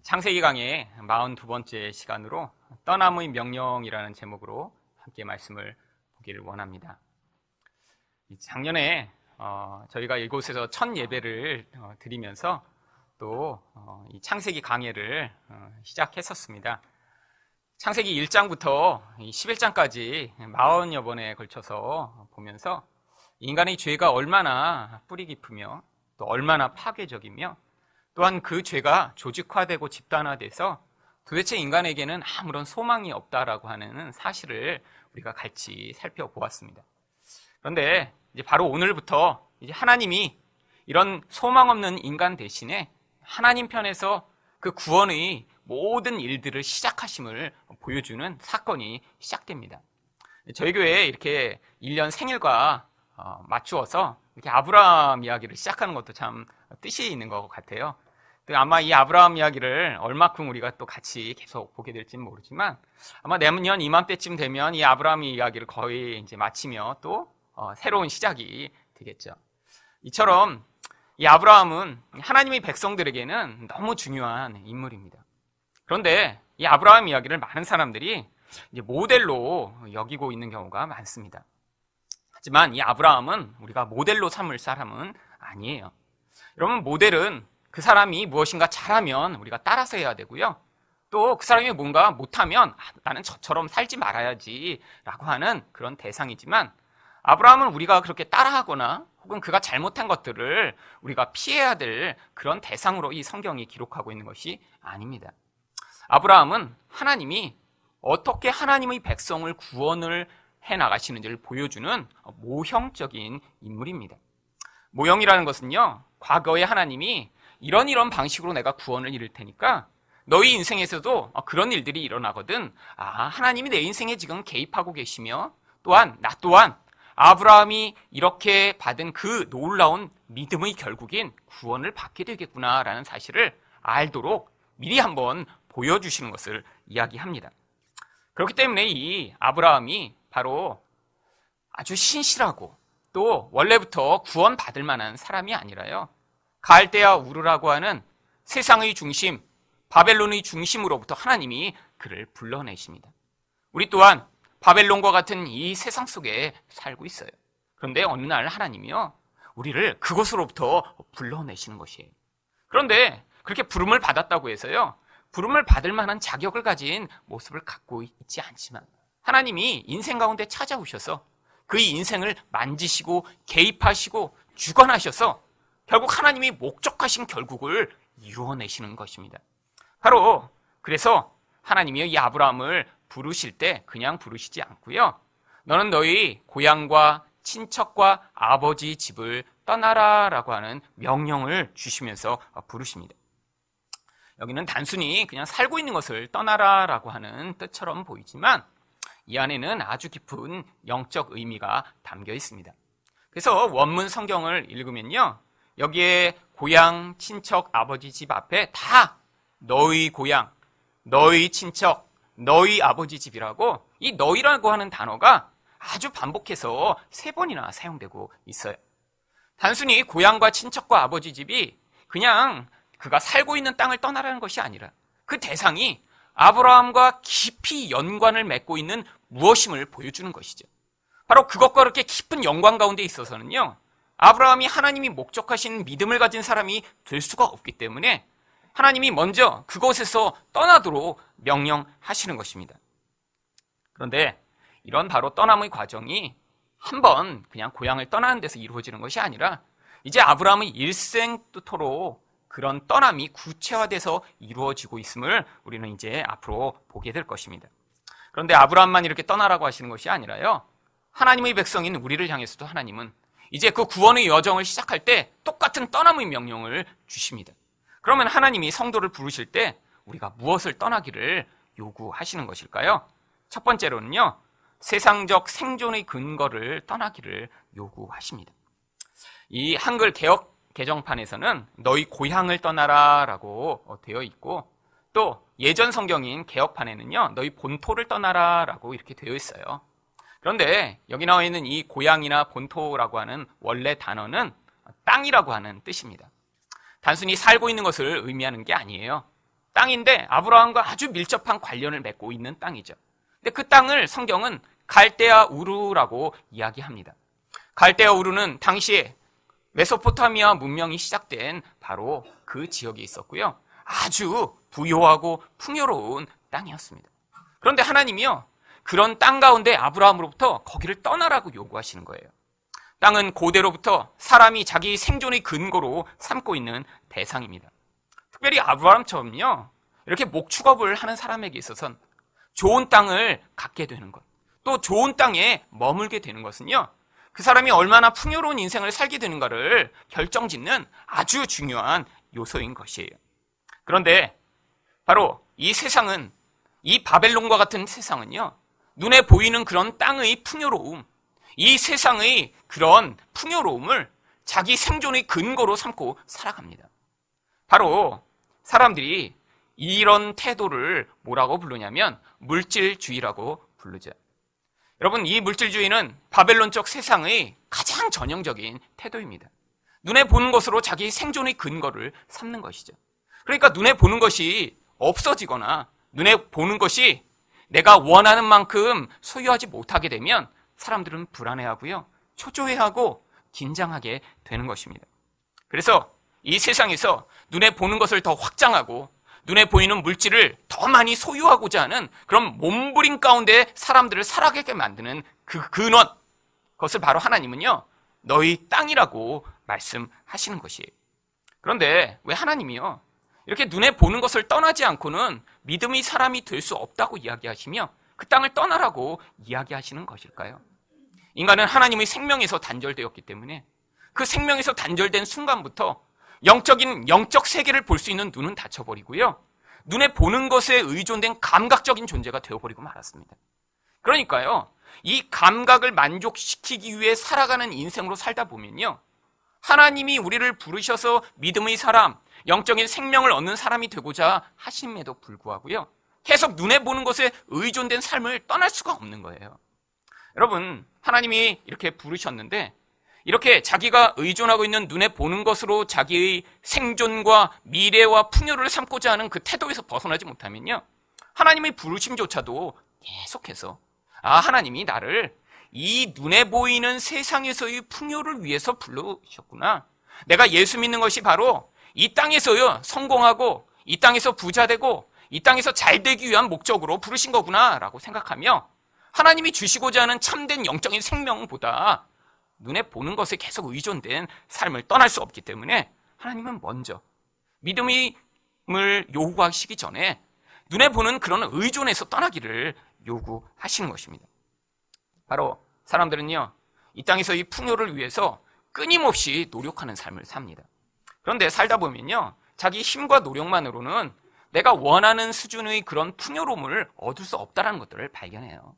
창세기 강의 42번째 시간으로 떠남의 명령이라는 제목으로 함께 말씀을 보기를 원합니다. 작년에 저희가 이곳에서 첫 예배를 드리면서 또 이 창세기 강해를 시작했었습니다. 창세기 1장부터 11장까지 40여 번에 걸쳐서 보면서 인간의 죄가 얼마나 뿌리 깊으며 또 얼마나 파괴적이며 또한 그 죄가 조직화되고 집단화돼서 도대체 인간에게는 아무런 소망이 없다라고 하는 사실을 우리가 같이 살펴보았습니다. 그런데 이제 바로 오늘부터 이제 하나님이 이런 소망 없는 인간 대신에 하나님 편에서 그 구원의 모든 일들을 시작하심을 보여주는 사건이 시작됩니다. 저희 교회에 이렇게 1년 생일과 맞추어서 이렇게 아브라함 이야기를 시작하는 것도 참 뜻이 있는 것 같아요. 아마 이 아브라함 이야기를 얼마큼 우리가 또 같이 계속 보게 될지는 모르지만 아마 내년 이맘때쯤 되면 이 아브라함 이야기를 거의 이제 마치며 또 새로운 시작이 되겠죠. 이처럼 이 아브라함은 하나님의 백성들에게는 너무 중요한 인물입니다. 그런데 이 아브라함 이야기를 많은 사람들이 이제 모델로 여기고 있는 경우가 많습니다. 하지만 이 아브라함은 우리가 모델로 삼을 사람은 아니에요. 여러분, 모델은 그 사람이 무엇인가 잘하면 우리가 따라서 해야 되고요. 또 그 사람이 뭔가 못하면 나는 저처럼 살지 말아야지 라고 하는 그런 대상이지만 아브라함은 우리가 그렇게 따라하거나 혹은 그가 잘못한 것들을 우리가 피해야 될 그런 대상으로 이 성경이 기록하고 있는 것이 아닙니다. 아브라함은 하나님이 어떻게 하나님의 백성을 구원을 해나가시는지를 보여주는 모형적인 인물입니다. 모형이라는 것은요, 과거에 하나님이 이런 방식으로 내가 구원을 이룰 테니까 너희 인생에서도 그런 일들이 일어나거든. 하나님이 내 인생에 지금 개입하고 계시며 또한 나 또한 아브라함이 이렇게 받은 그 놀라운 믿음의 결국인 구원을 받게 되겠구나라는 사실을 알도록 미리 한번 보여주시는 것을 이야기합니다. 그렇기 때문에 이 아브라함이 바로 아주 신실하고 또 원래부터 구원받을 만한 사람이 아니라요, 갈대아 우르라고 하는 세상의 중심, 바벨론의 중심으로부터 하나님이 그를 불러내십니다. 우리 또한 바벨론과 같은 이 세상 속에 살고 있어요. 그런데 어느 날 하나님이요, 우리를 그곳으로부터 불러내시는 것이에요. 그런데 그렇게 부름을 받았다고 해서요, 부름을 받을 만한 자격을 가진 모습을 갖고 있지 않지만 하나님이 인생 가운데 찾아오셔서 그 인생을 만지시고 개입하시고 주관하셔서 결국 하나님이 목적하신 결국을 이루어내시는 것입니다. 바로 그래서 하나님이 이 아브라함을 부르실 때 그냥 부르시지 않고요, 너는 너희 고향과 친척과 아버지 집을 떠나라 라고 하는 명령을 주시면서 부르십니다. 여기는 단순히 그냥 살고 있는 것을 떠나라 라고 하는 뜻처럼 보이지만 이 안에는 아주 깊은 영적 의미가 담겨 있습니다. 그래서 원문 성경을 읽으면요, 여기에 고향, 친척, 아버지 집 앞에 다 너희 고향, 너희 친척, 너희 아버지 집이라고 이 너희라고 하는 단어가 아주 반복해서 3번이나 사용되고 있어요. 단순히 고향과 친척과 아버지 집이 그냥 그가 살고 있는 땅을 떠나라는 것이 아니라 그 대상이 아브라함과 깊이 연관을 맺고 있는 무엇임을 보여주는 것이죠. 바로 그것과 그렇게 깊은 연관 가운데 있어서는요, 아브라함이 하나님이 목적하신 믿음을 가진 사람이 될 수가 없기 때문에 하나님이 먼저 그곳에서 떠나도록 명령하시는 것입니다. 그런데 이런 바로 떠남의 과정이 한번 그냥 고향을 떠나는 데서 이루어지는 것이 아니라 이제 아브라함의 일생토록 그런 떠남이 구체화돼서 이루어지고 있음을 우리는 이제 앞으로 보게 될 것입니다. 그런데 아브라함만 이렇게 떠나라고 하시는 것이 아니라요, 하나님의 백성인 우리를 향해서도 하나님은 이제 그 구원의 여정을 시작할 때 똑같은 떠남의 명령을 주십니다. 그러면 하나님이 성도를 부르실 때 우리가 무엇을 떠나기를 요구하시는 것일까요? 첫 번째로는요, 세상적 생존의 근거를 떠나기를 요구하십니다. 이 한글 개역 개정판에서는 너희 고향을 떠나라 라고 되어 있고, 또 예전 성경인 개역판에는요, 너희 본토를 떠나라 라고 이렇게 되어 있어요. 그런데 여기 나와 있는 이 고향이나 본토라고 하는 원래 단어는 땅이라고 하는 뜻입니다. 단순히 살고 있는 것을 의미하는 게 아니에요. 땅인데 아브라함과 아주 밀접한 관련을 맺고 있는 땅이죠. 근데 그 땅을 성경은 갈대아 우르라고 이야기합니다. 갈대아 우르는 당시에 메소포타미아 문명이 시작된 바로 그 지역에 있었고요. 아주 부요하고 풍요로운 땅이었습니다. 그런데 하나님이요, 그런 땅 가운데 아브라함으로부터 거기를 떠나라고 요구하시는 거예요. 땅은 고대로부터 사람이 자기 생존의 근거로 삼고 있는 대상입니다. 특별히 아브라함처럼요, 이렇게 목축업을 하는 사람에게 있어서는 좋은 땅을 갖게 되는 것, 또 좋은 땅에 머물게 되는 것은요, 그 사람이 얼마나 풍요로운 인생을 살게 되는가를 결정짓는 아주 중요한 요소인 것이에요. 그런데 바로 이 세상은, 이 바벨론과 같은 세상은요, 눈에 보이는 그런 땅의 풍요로움, 이 세상의 그런 풍요로움을 자기 생존의 근거로 삼고 살아갑니다. 바로 사람들이 이런 태도를 뭐라고 부르냐면 물질주의라고 부르죠. 여러분, 이 물질주의는 바벨론적 세상의 가장 전형적인 태도입니다. 눈에 보는 것으로 자기 생존의 근거를 삼는 것이죠. 그러니까 눈에 보는 것이 없어지거나 눈에 보는 것이 내가 원하는 만큼 소유하지 못하게 되면 사람들은 불안해하고요, 초조해하고 긴장하게 되는 것입니다. 그래서 이 세상에서 눈에 보는 것을 더 확장하고 눈에 보이는 물질을 더 많이 소유하고자 하는 그런 몸부림 가운데 사람들을 살아가게 만드는 그 근원, 그것을 바로 하나님은요, 너희 땅이라고 말씀하시는 것이에요. 그런데 왜 하나님이요, 이렇게 눈에 보는 것을 떠나지 않고는 믿음의 사람이 될 수 없다고 이야기하시며 그 땅을 떠나라고 이야기하시는 것일까요? 인간은 하나님의 생명에서 단절되었기 때문에 그 생명에서 단절된 순간부터 영적 세계를 볼 수 있는 눈은 닫혀버리고요, 눈에 보는 것에 의존된 감각적인 존재가 되어버리고 말았습니다. 그러니까요, 이 감각을 만족시키기 위해 살아가는 인생으로 살다 보면요, 하나님이 우리를 부르셔서 믿음의 사람, 영적인 생명을 얻는 사람이 되고자 하심에도 불구하고요, 계속 눈에 보는 것에 의존된 삶을 떠날 수가 없는 거예요. 여러분, 하나님이 이렇게 부르셨는데 이렇게 자기가 의존하고 있는 눈에 보는 것으로 자기의 생존과 미래와 풍요를 삼고자 하는 그 태도에서 벗어나지 못하면요, 하나님의 부르심조차도 계속해서 하나님이 나를 이 눈에 보이는 세상에서의 풍요를 위해서 불러주셨구나, 내가 예수 믿는 것이 바로 이 땅에서요 성공하고 이 땅에서 부자 되고 이 땅에서 잘 되기 위한 목적으로 부르신 거구나 라고 생각하며 하나님이 주시고자 하는 참된 영적인 생명보다 눈에 보는 것에 계속 의존된 삶을 떠날 수 없기 때문에 하나님은 먼저 믿음을 요구하시기 전에 눈에 보는 그런 의존에서 떠나기를 요구하시는 것입니다. 바로 사람들은요, 이 땅에서 이 풍요를 위해서 끊임없이 노력하는 삶을 삽니다. 그런데 살다 보면요, 자기 힘과 노력만으로는 내가 원하는 수준의 그런 풍요로움을 얻을 수 없다는 것들을 발견해요.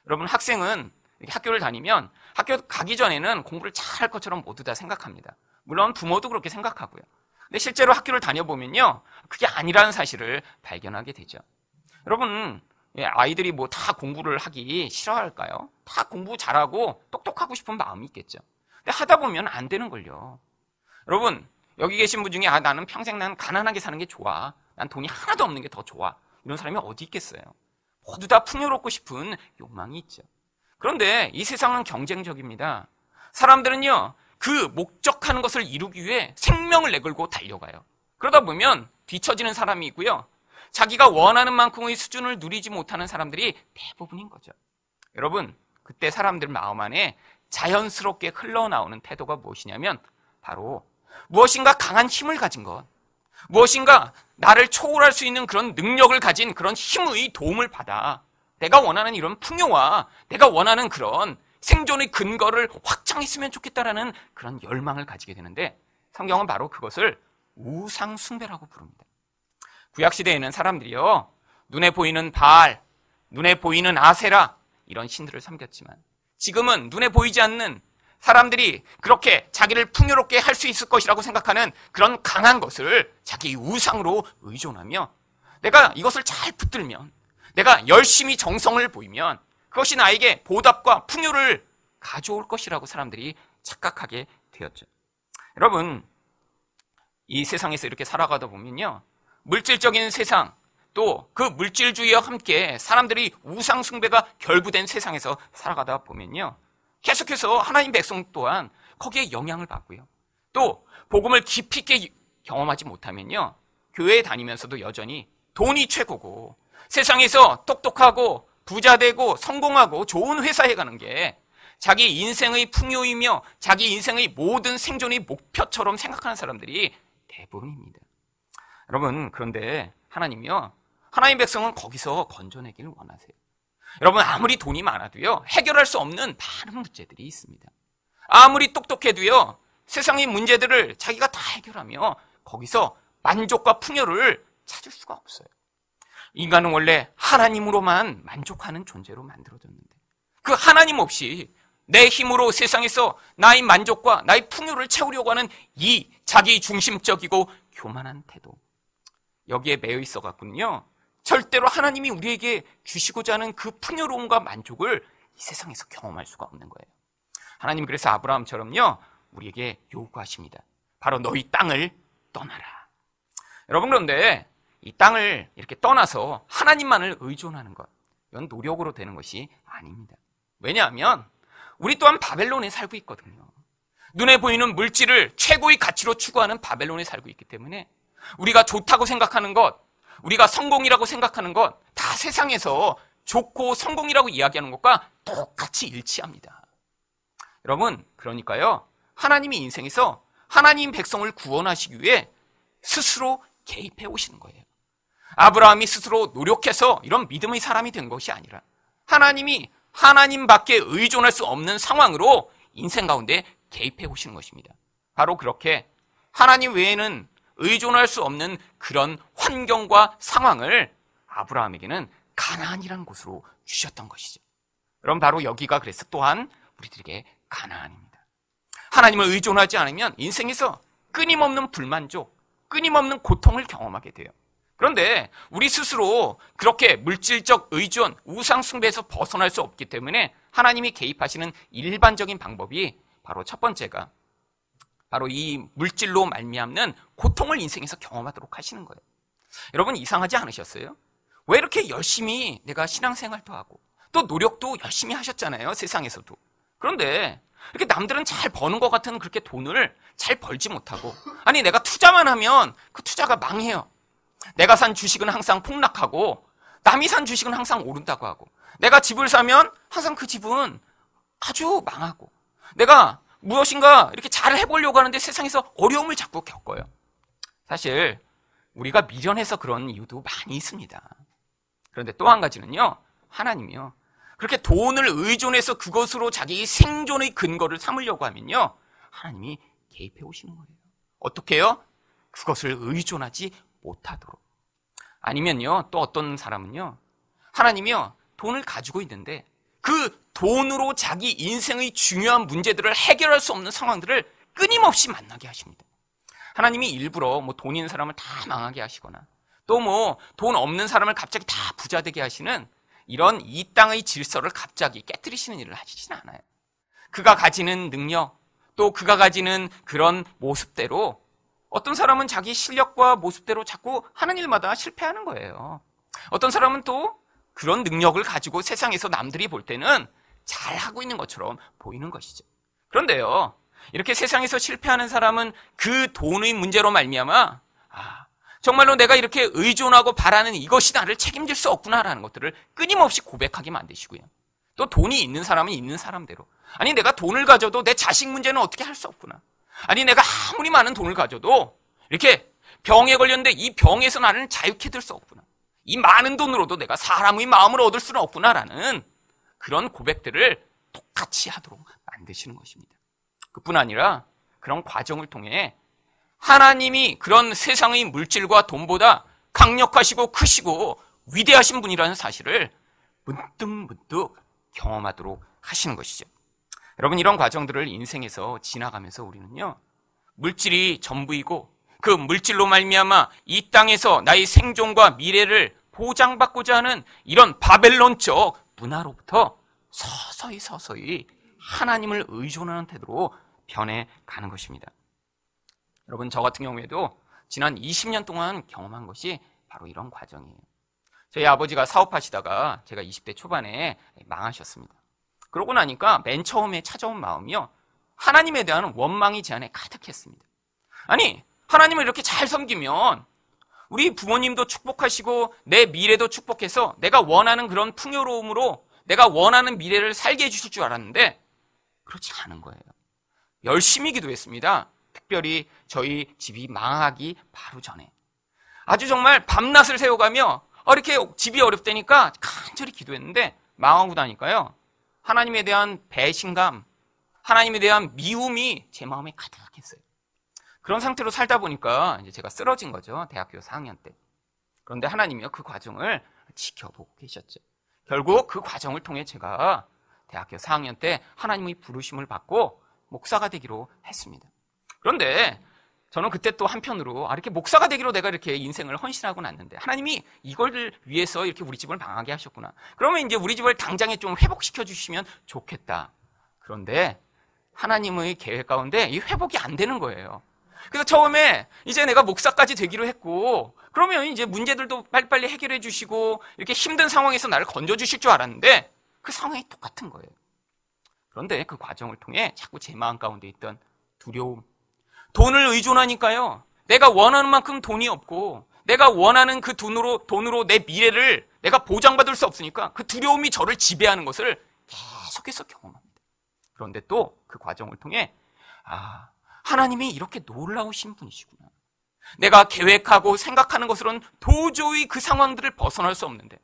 여러분, 학생은 학교를 다니면 학교 가기 전에는 공부를 잘할 것처럼 모두 다 생각합니다. 물론 부모도 그렇게 생각하고요. 근데 실제로 학교를 다녀보면요, 그게 아니라는 사실을 발견하게 되죠. 여러분, 아이들이 뭐 다 공부를 하기 싫어할까요? 다 공부 잘하고 똑똑하고 싶은 마음이 있겠죠. 근데 하다 보면 안 되는 걸요. 여러분, 여기 계신 분 중에 나는 평생 난 가난하게 사는 게 좋아, 난 돈이 하나도 없는 게 더 좋아, 이런 사람이 어디 있겠어요? 모두 다 풍요롭고 싶은 욕망이 있죠. 그런데 이 세상은 경쟁적입니다. 사람들은요, 그 목적하는 것을 이루기 위해 생명을 내걸고 달려가요. 그러다 보면 뒤처지는 사람이 있고요, 자기가 원하는 만큼의 수준을 누리지 못하는 사람들이 대부분인 거죠. 여러분, 그때 사람들 마음 안에 자연스럽게 흘러나오는 태도가 무엇이냐면 바로 무엇인가 강한 힘을 가진 것, 무엇인가 나를 초월할 수 있는 그런 능력을 가진 그런 힘의 도움을 받아 내가 원하는 이런 풍요와 내가 원하는 그런 생존의 근거를 확장했으면 좋겠다라는 그런 열망을 가지게 되는데, 성경은 바로 그것을 우상숭배라고 부릅니다. 구약시대에는 사람들이요, 눈에 보이는 바알, 눈에 보이는 아세라, 이런 신들을 섬겼지만 지금은 눈에 보이지 않는, 사람들이 그렇게 자기를 풍요롭게 할 수 있을 것이라고 생각하는 그런 강한 것을 자기 우상으로 의존하며 내가 이것을 잘 붙들면, 내가 열심히 정성을 보이면 그것이 나에게 보답과 풍요를 가져올 것이라고 사람들이 착각하게 되었죠. 여러분, 이 세상에서 이렇게 살아가다 보면요, 물질적인 세상, 또 그 물질주의와 함께 사람들이 우상숭배가 결부된 세상에서 살아가다 보면요, 계속해서 하나님 백성 또한 거기에 영향을 받고요, 또 복음을 깊이 있게 경험하지 못하면요, 교회에 다니면서도 여전히 돈이 최고고 세상에서 똑똑하고 부자되고 성공하고 좋은 회사에 가는 게 자기 인생의 풍요이며 자기 인생의 모든 생존의 목표처럼 생각하는 사람들이 대부분입니다. 여러분, 그런데 하나님이요, 하나님 백성은 거기서 건져내기를 원하세요. 여러분, 아무리 돈이 많아도요, 해결할 수 없는 많은 문제들이 있습니다. 아무리 똑똑해도요, 세상의 문제들을 자기가 다 해결하며 거기서 만족과 풍요를 찾을 수가 없어요. 인간은 원래 하나님으로만 만족하는 존재로 만들어졌는데, 그 하나님 없이 내 힘으로 세상에서 나의 만족과 나의 풍요를 채우려고 하는 이 자기 중심적이고 교만한 태도, 여기에 매여 있어 갖고는요, 절대로 하나님이 우리에게 주시고자 하는 그 풍요로움과 만족을 이 세상에서 경험할 수가 없는 거예요. 하나님 그래서 아브라함처럼요, 우리에게 요구하십니다. 바로 너희 땅을 떠나라. 여러분, 그런데 이 땅을 이렇게 떠나서 하나님만을 의존하는 것, 이건 노력으로 되는 것이 아닙니다. 왜냐하면 우리 또한 바벨론에 살고 있거든요. 눈에 보이는 물질을 최고의 가치로 추구하는 바벨론에 살고 있기 때문에 우리가 좋다고 생각하는 것, 우리가 성공이라고 생각하는 것, 다 세상에서 좋고 성공이라고 이야기하는 것과 똑같이 일치합니다. 여러분, 그러니까요, 하나님이 인생에서 하나님 백성을 구원하시기 위해 스스로 개입해 오시는 거예요. 아브라함이 스스로 노력해서 이런 믿음의 사람이 된 것이 아니라 하나님이 하나님밖에 의존할 수 없는 상황으로 인생 가운데 개입해 오시는 것입니다. 바로 그렇게 하나님 외에는 의존할 수 없는 그런 환경과 상황을 아브라함에게는 가나안이라는 곳으로 주셨던 것이죠. 그럼 바로 여기가 그래서 또한 우리들에게 가나안입니다. 하나님을 의존하지 않으면 인생에서 끊임없는 불만족, 끊임없는 고통을 경험하게 돼요. 그런데 우리 스스로 그렇게 물질적 의존, 우상숭배에서 벗어날 수 없기 때문에 하나님이 개입하시는 일반적인 방법이 바로 첫 번째가 바로 이 물질로 말미암는 고통을 인생에서 경험하도록 하시는 거예요. 여러분, 이상하지 않으셨어요? 왜 이렇게 열심히 내가 신앙생활도 하고 또 노력도 열심히 하셨잖아요, 세상에서도. 그런데 이렇게 남들은 잘 버는 것 같은 그렇게 돈을 잘 벌지 못하고, 아니 내가 투자만 하면 그 투자가 망해요. 내가 산 주식은 항상 폭락하고 남이 산 주식은 항상 오른다고 하고, 내가 집을 사면 항상 그 집은 아주 망하고, 내가 무엇인가 이렇게 잘 해보려고 하는데 세상에서 어려움을 자꾸 겪어요. 사실 우리가 미련해서 그런 이유도 많이 있습니다. 그런데 또 한 가지는요, 하나님이요, 그렇게 돈을 의존해서 그것으로 자기 생존의 근거를 삼으려고 하면요, 하나님이 개입해 오시는 거예요. 어떻게 해요? 그것을 의존하지 못하도록. 아니면요, 또 어떤 사람은요, 하나님이요, 돈을 가지고 있는데 그 돈으로 자기 인생의 중요한 문제들을 해결할 수 없는 상황들을 끊임없이 만나게 하십니다. 하나님이 일부러 돈 있는 사람을 다 망하게 하시거나 또 돈 없는 사람을 갑자기 다 부자 되게 하시는 이런 이 땅의 질서를 갑자기 깨트리시는 일을 하시진 않아요. 그가 가지는 능력, 또 그가 가지는 그런 모습대로 어떤 사람은 자기 실력과 모습대로 자꾸 하는 일마다 실패하는 거예요. 어떤 사람은 또 그런 능력을 가지고 세상에서 남들이 볼 때는 잘하고 있는 것처럼 보이는 것이죠. 그런데요, 이렇게 세상에서 실패하는 사람은 그 돈의 문제로 말미암아 정말로 내가 이렇게 의존하고 바라는 이것이 나를 책임질 수 없구나라는 것들을 끊임없이 고백하게 만드시고요. 또 돈이 있는 사람은 있는 사람대로, 아니 내가 돈을 가져도 내 자식 문제는 어떻게 할 수 없구나, 아니 내가 아무리 많은 돈을 가져도 이렇게 병에 걸렸는데 이 병에서 나는 자유케 될 수 없구나, 이 많은 돈으로도 내가 사람의 마음을 얻을 수는 없구나라는 그런 고백들을 똑같이 하도록 만드시는 것입니다. 그뿐 아니라 그런 과정을 통해 하나님이 그런 세상의 물질과 돈보다 강력하시고 크시고 위대하신 분이라는 사실을 문득문득 경험하도록 하시는 것이죠. 여러분, 이런 과정들을 인생에서 지나가면서 우리는요, 물질이 전부이고 그 물질로 말미암아 이 땅에서 나의 생존과 미래를 보장받고자 하는 이런 바벨론적 문화로부터 서서히 하나님을 의존하는 태도로 변해가는 것입니다. 여러분, 저 같은 경우에도 지난 20년 동안 경험한 것이 바로 이런 과정이에요. 저희 아버지가 사업하시다가 제가 20대 초반에 망하셨습니다. 그러고 나니까 맨 처음에 찾아온 마음이요, 하나님에 대한 원망이 제 안에 가득했습니다. 아니, 하나님을 이렇게 잘 섬기면 우리 부모님도 축복하시고 내 미래도 축복해서 내가 원하는 그런 풍요로움으로 내가 원하는 미래를 살게 해주실 줄 알았는데 그렇지 않은 거예요. 열심히 기도했습니다. 특별히 저희 집이 망하기 바로 전에 아주 정말 밤낮을 새워가며 이렇게 집이 어렵다니까 간절히 기도했는데 망하고 나니까요, 하나님에 대한 배신감, 하나님에 대한 미움이 제 마음에 가득했어요. 그런 상태로 살다 보니까 이제 제가 쓰러진 거죠. 대학교 4학년 때. 그런데 하나님이요, 그 과정을 지켜보고 계셨죠. 결국 그 과정을 통해 제가 대학교 4학년 때 하나님의 부르심을 받고 목사가 되기로 했습니다. 그런데 저는 그때 또 한편으로 이렇게 목사가 되기로 내가 이렇게 인생을 헌신하고 났는데 하나님이 이걸 위해서 이렇게 우리 집을 망하게 하셨구나. 그러면 이제 우리 집을 당장에 좀 회복시켜 주시면 좋겠다. 그런데 하나님의 계획 가운데 이 회복이 안 되는 거예요. 그래서 처음에 이제 내가 목사까지 되기로 했고 그러면 이제 문제들도 빨리빨리 해결해 주시고 이렇게 힘든 상황에서 나를 건져 주실 줄 알았는데 그 상황이 똑같은 거예요. 그런데 그 과정을 통해 자꾸 제 마음 가운데 있던 두려움, 돈을 의존하니까요, 내가 원하는 만큼 돈이 없고 내가 원하는 그 돈으로 내 미래를 내가 보장받을 수 없으니까 그 두려움이 저를 지배하는 것을 계속해서 경험합니다. 그런데 또 그 과정을 통해 하나님이 이렇게 놀라우신 분이시구나. 내가 계획하고 생각하는 것으로는 도저히 그 상황들을 벗어날 수 없는데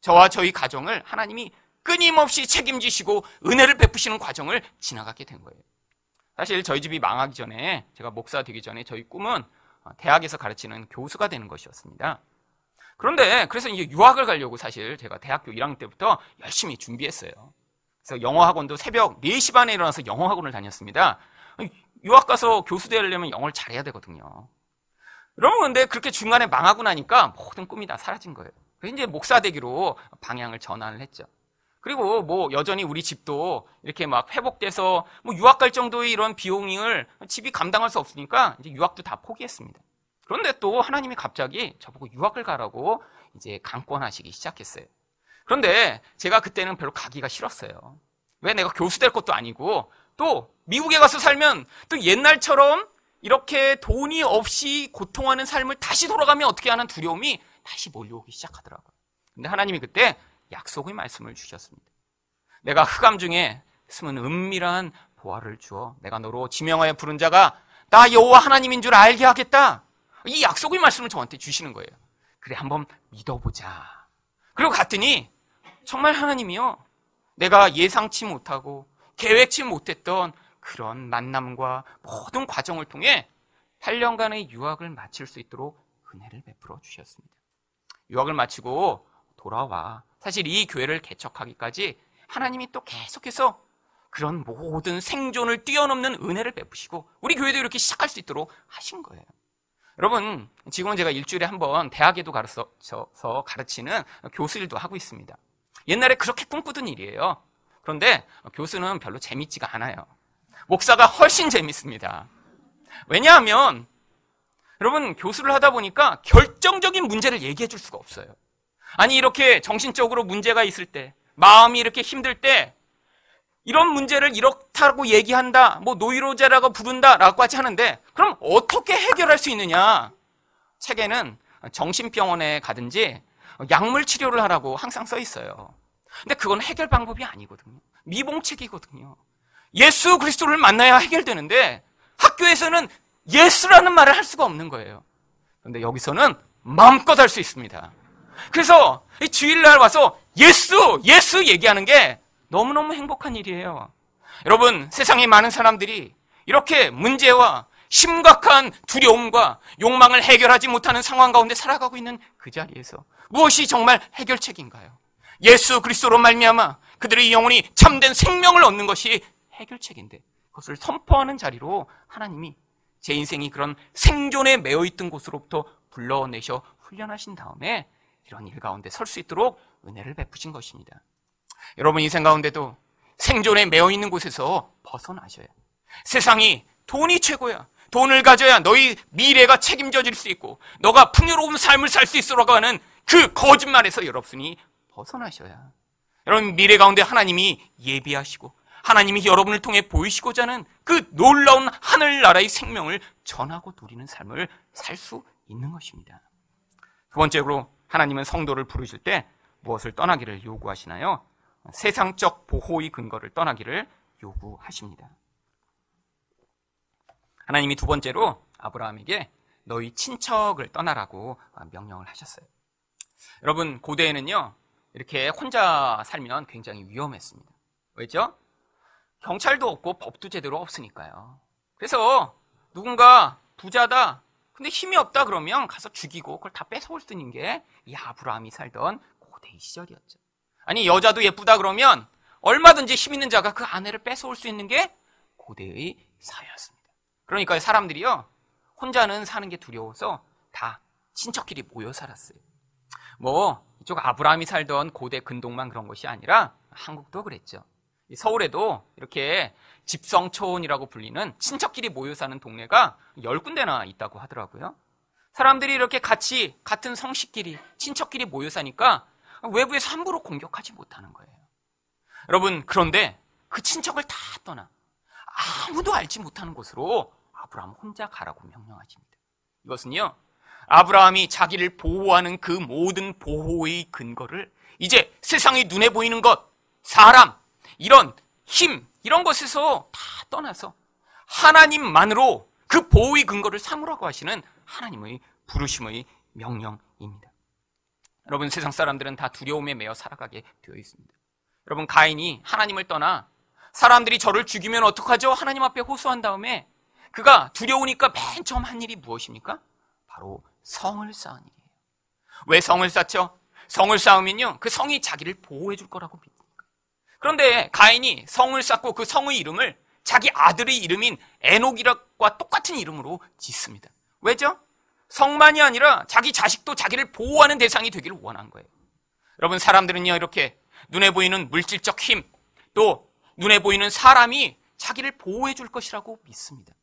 저와 저희 가정을 하나님이 끊임없이 책임지시고 은혜를 베푸시는 과정을 지나가게 된 거예요. 사실 저희 집이 망하기 전에, 제가 목사 되기 전에 저희 꿈은 대학에서 가르치는 교수가 되는 것이었습니다. 그런데 그래서 이제 유학을 가려고 사실 제가 대학교 1학년 때부터 열심히 준비했어요. 그래서 영어 학원도 새벽 4시 반에 일어나서 영어 학원을 다녔습니다. 유학 가서 교수 되려면 영어를 잘해야 되거든요. 여러분, 근데 그렇게 중간에 망하고 나니까 모든 꿈이 다 사라진 거예요. 그래서 이제 목사 되기로 방향을 전환을 했죠. 그리고 여전히 우리 집도 이렇게 막 회복돼서 유학 갈 정도의 이런 비용을 집이 감당할 수 없으니까 이제 유학도 다 포기했습니다. 그런데 또 하나님이 갑자기 저보고 유학을 가라고 이제 강권하시기 시작했어요. 그런데 제가 그때는 별로 가기가 싫었어요. 왜, 내가 교수 될 것도 아니고 또 미국에 가서 살면 또 옛날처럼 이렇게 돈이 없이 고통하는 삶을 다시 돌아가면 어떻게 하는 두려움이 다시 몰려오기 시작하더라고요. 근데 하나님이 그때 약속의 말씀을 주셨습니다. 내가 흑암 중에 숨은 은밀한 보화를 주어 내가 너로 지명하여 부른 자가 나 여호와 하나님인 줄 알게 하겠다. 이 약속의 말씀을 저한테 주시는 거예요. 그래, 한번 믿어보자. 그리고 갔더니 정말 하나님이요, 내가 예상치 못하고 계획치 못했던 그런 만남과 모든 과정을 통해 8년간의 유학을 마칠 수 있도록 은혜를 베풀어 주셨습니다. 유학을 마치고 돌아와 사실 이 교회를 개척하기까지 하나님이 또 계속해서 그런 모든 생존을 뛰어넘는 은혜를 베푸시고 우리 교회도 이렇게 시작할 수 있도록 하신 거예요. 여러분, 지금은 제가 일주일에 한 번 대학에도 가르쳐서 가르치는 교수 일도 하고 있습니다. 옛날에 그렇게 꿈꾸던 일이에요. 그런데 교수는 별로 재밌지가 않아요. 목사가 훨씬 재밌습니다. 왜냐하면 여러분, 교수를 하다 보니까 결정적인 문제를 얘기해 줄 수가 없어요. 아니, 이렇게 정신적으로 문제가 있을 때, 마음이 이렇게 힘들 때 이런 문제를 이렇다고 얘기한다, 노이로제라고 부른다라고 까지 하는데 그럼 어떻게 해결할 수 있느냐? 책에는 정신병원에 가든지 약물 치료를 하라고 항상 써 있어요. 근데 그건 해결 방법이 아니거든요. 미봉책이거든요. 예수 그리스도를 만나야 해결되는데 학교에서는 예수라는 말을 할 수가 없는 거예요. 그런데 여기서는 마음껏 할 수 있습니다. 그래서 이 주일날 와서 예수 얘기하는 게 너무너무 행복한 일이에요. 여러분, 세상에 많은 사람들이 이렇게 문제와 심각한 두려움과 욕망을 해결하지 못하는 상황 가운데 살아가고 있는 그 자리에서 무엇이 정말 해결책인가요? 예수 그리스도로 말미암아 그들의 영혼이 참된 생명을 얻는 것이 해결책인데 그것을 선포하는 자리로 하나님이 제 인생이 그런 생존에 매여있던 곳으로부터 불러내셔 훈련하신 다음에 이런 일 가운데 설 수 있도록 은혜를 베푸신 것입니다. 여러분, 인생 가운데도 생존에 매여있는 곳에서 벗어나셔야, 세상이 돈이 최고야, 돈을 가져야 너희 미래가 책임져질 수 있고 너가 풍요로운 삶을 살 수 있으라고 하는 그 거짓말에서 여러분이 벗어나셔야 여러분 미래 가운데 하나님이 예비하시고 하나님이 여러분을 통해 보이시고자 하는 그 놀라운 하늘나라의 생명을 전하고 누리는 삶을 살 수 있는 것입니다. 두 번째로 하나님은 성도를 부르실 때 무엇을 떠나기를 요구하시나요? 세상적 보호의 근거를 떠나기를 요구하십니다. 하나님이 두 번째로 아브라함에게 너희 친척을 떠나라고 명령을 하셨어요. 여러분 고대에는요 이렇게 혼자 살면 굉장히 위험했습니다. 왜죠? 경찰도 없고 법도 제대로 없으니까요. 그래서 누군가 부자다 근데 힘이 없다 그러면 가서 죽이고 그걸 다 뺏어올 수 있는 게 이 아브라함이 살던 고대의 시절이었죠. 아니 여자도 예쁘다 그러면 얼마든지 힘 있는 자가 그 아내를 뺏어올 수 있는 게 고대의 사회였습니다. 그러니까 사람들이요 혼자는 사는 게 두려워서 다 친척끼리 모여 살았어요. 뭐 이쪽 아브라함이 살던 고대 근동만 그런 것이 아니라 한국도 그랬죠. 서울에도 이렇게 집성촌이라고 불리는 친척끼리 모여 사는 동네가 10군데나 있다고 하더라고요. 사람들이 이렇게 같이 같은 성씨끼리 친척끼리 모여 사니까 외부에서 함부로 공격하지 못하는 거예요. 여러분 그런데 그 친척을 다 떠나 아무도 알지 못하는 곳으로 아브라함 혼자 가라고 명령하십니다. 이것은요 아브라함이 자기를 보호하는 그 모든 보호의 근거를 이제 세상의 눈에 보이는 것, 사람, 이런 힘, 이런 것에서 다 떠나서 하나님만으로 그 보호의 근거를 삼으라고 하시는 하나님의 부르심의 명령입니다. 여러분 세상 사람들은 다 두려움에 매여 살아가게 되어 있습니다. 여러분 가인이 하나님을 떠나 사람들이 저를 죽이면 어떡하죠? 하나님 앞에 호소한 다음에 그가 두려우니까 맨 처음 한 일이 무엇입니까? 바로 성을 쌓은 일이에요. 왜 성을 쌓죠? 성을 쌓으면요 그 성이 자기를 보호해 줄 거라고 믿으니까. 그런데 가인이 성을 쌓고 그 성의 이름을 자기 아들의 이름인 에녹과 똑같은 이름으로 짓습니다. 왜죠? 성만이 아니라 자기 자식도 자기를 보호하는 대상이 되기를 원한 거예요. 여러분 사람들은요 이렇게 눈에 보이는 물질적 힘, 또 눈에 보이는 사람이 자기를 보호해 줄 것이라고 믿습니다.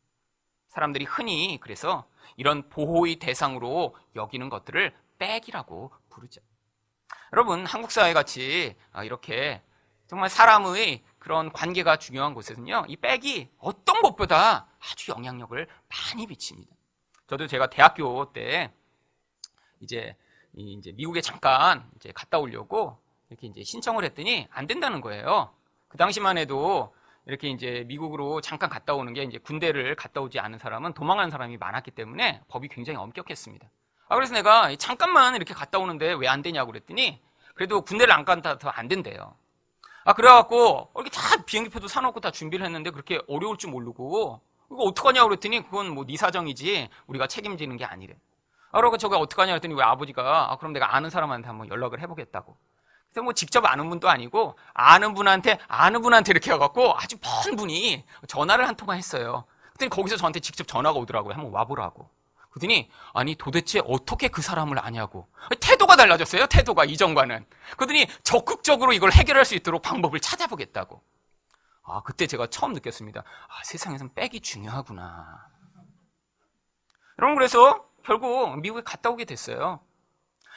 사람들이 흔히 그래서 이런 보호의 대상으로 여기는 것들을 백이라고 부르죠. 여러분 한국 사회 같이 이렇게 정말 사람의 그런 관계가 중요한 곳에서는요 이 백이 어떤 것보다 아주 영향력을 많이 미칩니다. 저도 제가 대학교 때 이제 미국에 잠깐 이제 갔다 오려고 이렇게 이제 신청을 했더니 안 된다는 거예요. 그 당시만 해도 이렇게 이제 미국으로 잠깐 갔다 오는 게 이제 군대를 갔다 오지 않은 사람은 도망가는 사람이 많았기 때문에 법이 굉장히 엄격했습니다. 그래서 내가 잠깐만 이렇게 갔다 오는데 왜 안 되냐고 그랬더니 그래도 군대를 안 간다 더 안 된대요. 그래갖고 이렇게 다 비행기표도 사놓고 다 준비를 했는데 그렇게 어려울 줄 모르고 이거 어떡하냐고 그랬더니 그건 뭐 네 사정이지 우리가 책임지는 게 아니래. 그러고 저가 어떡하냐 그랬더니 왜 아버지가 그럼 내가 아는 사람한테 한번 연락을 해보겠다고. 그래서 뭐 직접 아는 분도 아니고 아는 분한테 이렇게 해갖고 아주 먼 분이 전화를 한 통화 했어요. 그랬더니 거기서 저한테 직접 전화가 오더라고요. 한번 와보라고. 그랬더니 아니 도대체 어떻게 그 사람을 아냐고. 태도가 달라졌어요. 태도가 이전과는. 그랬더니 적극적으로 이걸 해결할 수 있도록 방법을 찾아보겠다고. 그때 제가 처음 느꼈습니다. 세상에선 백이 중요하구나. 여러분 그래서 결국 미국에 갔다 오게 됐어요.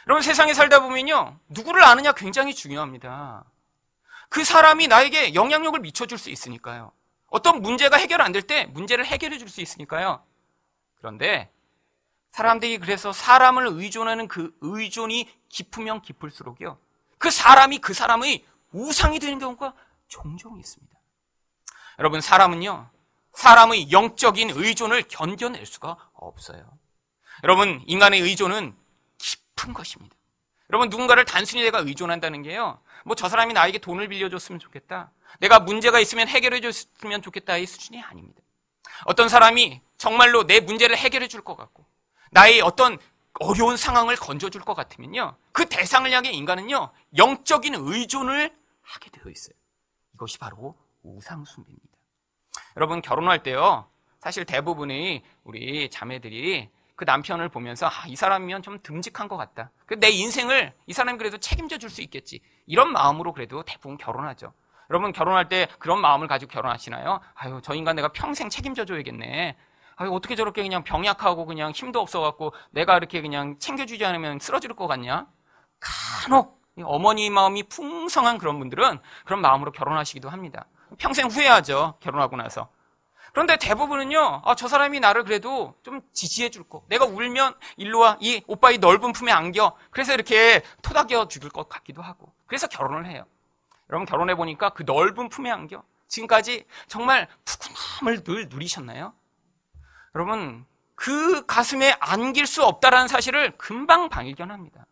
여러분 세상에 살다 보면요 누구를 아느냐 굉장히 중요합니다. 그 사람이 나에게 영향력을 미쳐줄 수 있으니까요. 어떤 문제가 해결 안 될 때 문제를 해결해 줄 수 있으니까요. 그런데 사람들이 그래서 사람을 의존하는 그 의존이 깊으면 깊을수록요 그 사람이 그 사람의 우상이 되는 경우가 종종 있습니다. 여러분 사람은요 사람의 영적인 의존을 견뎌낼 수가 없어요. 여러분 인간의 의존은 깊은 것입니다. 여러분 누군가를 단순히 내가 의존한다는 게요 뭐 저 사람이 나에게 돈을 빌려줬으면 좋겠다, 내가 문제가 있으면 해결해 줬으면 좋겠다의 수준이 아닙니다. 어떤 사람이 정말로 내 문제를 해결해 줄 것 같고 나의 어떤 어려운 상황을 건져줄 것 같으면요 그 대상을 향해 인간은요 영적인 의존을 하게 되어 있어요. 이것이 바로 우상숭배입니다. 여러분 결혼할 때요 사실 대부분의 우리 자매들이 그 남편을 보면서 이 사람이면 좀 듬직한 것 같다, 내 인생을 이 사람이 그래도 책임져 줄 수 있겠지, 이런 마음으로 그래도 대부분 결혼하죠. 여러분 결혼할 때 그런 마음을 가지고 결혼하시나요? 저 인간 내가 평생 책임져 줘야겠네. 어떻게 저렇게 그냥 병약하고 그냥 힘도 없어갖고 내가 이렇게 그냥 챙겨주지 않으면 쓰러질 것 같냐? 간혹 어머니 마음이 풍성한 그런 분들은 그런 마음으로 결혼하시기도 합니다. 평생 후회하죠, 결혼하고 나서. 그런데 대부분은요, 저 사람이 나를 그래도 좀 지지해 줄 거. 내가 울면 일로 와, 이 오빠 이 넓은 품에 안겨. 그래서 이렇게 토닥여 줄 것 같기도 하고. 그래서 결혼을 해요. 여러분 결혼해 보니까 그 넓은 품에 안겨. 지금까지 정말 푸근함을 늘 누리셨나요? 여러분 그 가슴에 안길 수 없다라는 사실을 금방 발견합니다.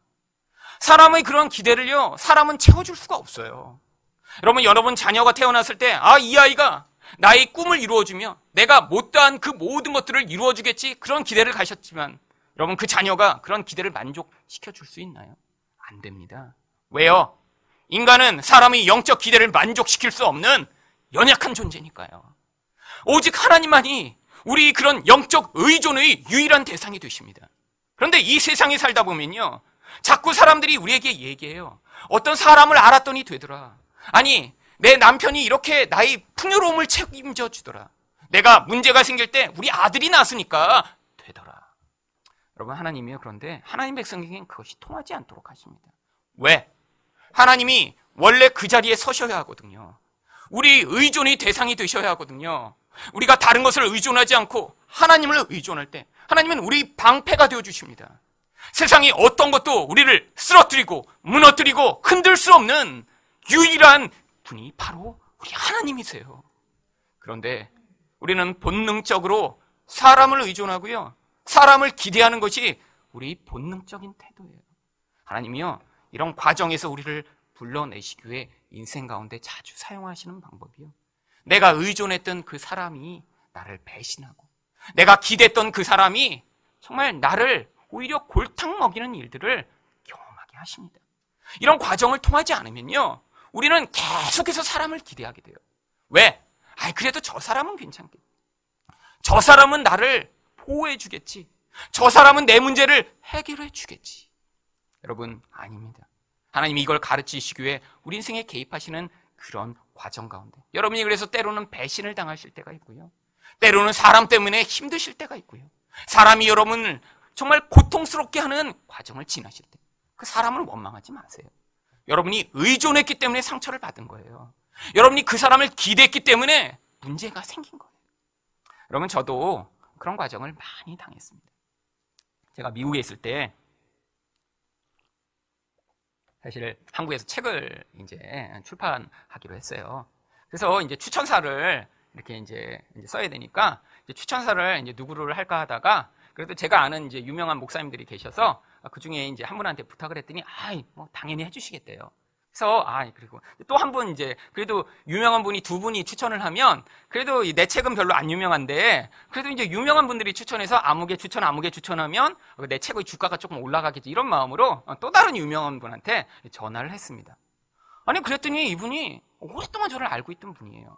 사람의 그런 기대를요, 사람은 채워줄 수가 없어요. 여러분 자녀가 태어났을 때, 이 아이가 나의 꿈을 이루어주며 내가 못다한 그 모든 것들을 이루어주겠지, 그런 기대를 가셨지만 여러분 그 자녀가 그런 기대를 만족시켜줄 수 있나요? 안 됩니다. 왜요? 인간은 사람의 영적 기대를 만족시킬 수 없는 연약한 존재니까요. 오직 하나님만이 우리 그런 영적 의존의 유일한 대상이 되십니다. 그런데 이 세상에 살다 보면요, 자꾸 사람들이 우리에게 얘기해요. 어떤 사람을 알았더니 되더라. 아니 내 남편이 이렇게 나의 풍요로움을 책임져 주더라. 내가 문제가 생길 때 우리 아들이 낳았으니까 되더라. 여러분 하나님이요, 그런데 하나님 백성에게는 그것이 통하지 않도록 하십니다. 왜? 하나님이 원래 그 자리에 서셔야 하거든요. 우리 의존의 대상이 되셔야 하거든요. 우리가 다른 것을 의존하지 않고 하나님을 의존할 때 하나님은 우리 방패가 되어주십니다. 세상이 어떤 것도 우리를 쓰러뜨리고 무너뜨리고 흔들 수 없는 유일한 분이 바로 우리 하나님이세요. 그런데 우리는 본능적으로 사람을 의존하고요, 사람을 기대하는 것이 우리 본능적인 태도예요. 하나님이요, 이런 과정에서 우리를 불러내시기 위해 인생 가운데 자주 사용하시는 방법이요, 내가 의존했던 그 사람이 나를 배신하고 내가 기대했던 그 사람이 정말 나를 오히려 골탕 먹이는 일들을 경험하게 하십니다. 이런 과정을 통하지 않으면요, 우리는 계속해서 사람을 기대하게 돼요. 왜? 그래도 저 사람은 괜찮겠지. 저 사람은 나를 보호해 주겠지. 저 사람은 내 문제를 해결해 주겠지. 여러분 아닙니다. 하나님이 이걸 가르치시기 위해 우리 인생에 개입하시는 그런 과정 가운데 여러분이 그래서 때로는 배신을 당하실 때가 있고요, 때로는 사람 때문에 힘드실 때가 있고요, 사람이 여러분을 정말 고통스럽게 하는 과정을 지나실 때 그 사람을 원망하지 마세요. 여러분이 의존했기 때문에 상처를 받은 거예요. 여러분이 그 사람을 기대했기 때문에 문제가 생긴 거예요. 여러분 저도 그런 과정을 많이 당했습니다. 제가 미국에 있을 때 사실 한국에서 책을 이제 출판하기로 했어요. 그래서 이제 추천사를 이렇게 이제 써야 되니까 이제 추천사를 이제 누구를 할까 하다가 그래도 제가 아는 이제 유명한 목사님들이 계셔서 그 중에 이제 한 분한테 부탁을 했더니 뭐 당연히 해주시겠대요. 그래서 그리고 또 한 분 이제 그래도 유명한 분이 두 분이 추천을 하면 그래도 내 책은 별로 안 유명한데 그래도 이제 유명한 분들이 추천해서 아무개 추천하면 내 책의 주가가 조금 올라가겠지, 이런 마음으로 또 다른 유명한 분한테 전화를 했습니다. 그랬더니 이분이 오랫동안 저를 알고 있던 분이에요.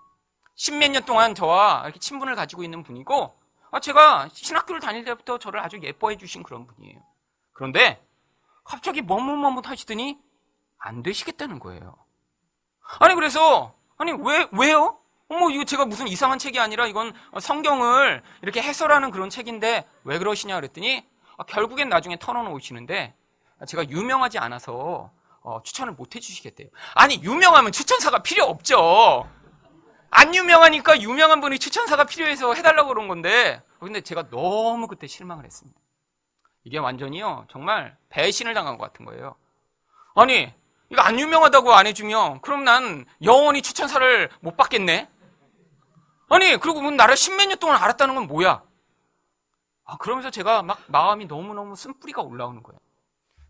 십몇 년 동안 저와 이렇게 친분을 가지고 있는 분이고 제가 신학교를 다닐 때부터 저를 아주 예뻐해 주신 그런 분이에요. 그런데 갑자기 머뭇머뭇 하시더니 안 되시겠다는 거예요. 그래서 왜요? 이거 제가 무슨 이상한 책이 아니라 이건 성경을 이렇게 해설하는 그런 책인데 왜 그러시냐 그랬더니 결국엔 나중에 털어놓으시는데 제가 유명하지 않아서 추천을 못 해주시겠대요. 유명하면 추천사가 필요 없죠. 안 유명하니까 유명한 분이 추천사가 필요해서 해달라고 그런 건데, 근데 제가 너무 그때 실망을 했습니다. 이게 완전히요, 정말 배신을 당한 것 같은 거예요. 이거 안 유명하다고 안 해주면 그럼 난 영원히 추천사를 못 받겠네? 그리고 나를 십몇 년 동안 알았다는 건 뭐야? 그러면서 제가 막 마음이 너무너무 쓴뿌리가 올라오는 거예요.